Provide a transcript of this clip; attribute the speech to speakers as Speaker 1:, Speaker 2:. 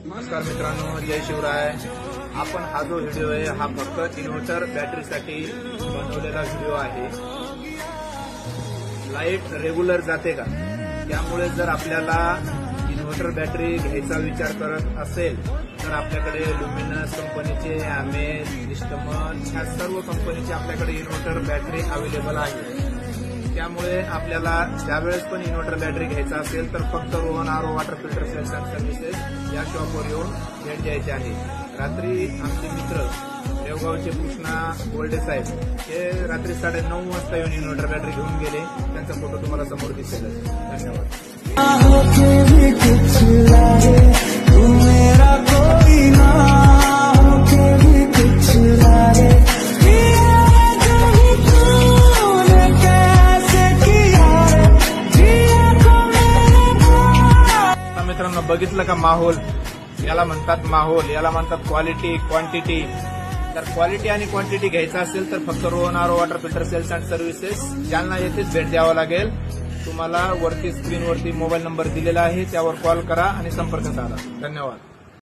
Speaker 1: नमस्कार मित्रांनो, जय शिवराय। आपण हा जो व्हिडिओ आहे हा फक्त इन्व्हर्टर बॅटरीसाठी बनवलेला व्हिडिओ आहे। लाईट रेग्युलर जाते का, त्यामुळे जर आपल्याला इन्व्हर्टर बॅटरी घ्यायचा विचार करत असेल तर आपल्याकडे लुमिनस कंपनीचे, ॲमेज, इस्टमन ह्या सर्व कंपनीचे आपल्याकडे इन्व्हर्टर बॅटरी अवेलेबल आहे। त्यामुळे आपल्याला ज्यावेळेस पण इन्व्हर्टर बॅटरी घ्यायचा असेल तर फक्त Rohan RO water filter sales and services या शॉपवर येऊन भेट द्यायची आहे। रात्री आमचे मित्र देवगावचे कृष्णा गोल्डे साहेब हे रात्री 9:30 वाजता येऊन इन्व्हर्टर बॅटरी घेऊन गेले। त्यांचा फोटो तुम्हाला समोर दिसेल। धन्यवाद। मित्रांनो, बघितलं का माहोल? याला म्हणतात माहोल, याला म्हणतात क्वालिटी क्वांटिटी। तर क्वालिटी आणि क्वांटिटी घ्यायचा असेल तर फक्त Rohan RO water filter sales and services Jalna येथेच भेट द्यावं लागेल। तुम्हाला वरती स्क्रीनवरती मोबाईल नंबर दिलेला आहे, त्यावर कॉल करा आणि संपर्क साधा। धन्यवाद।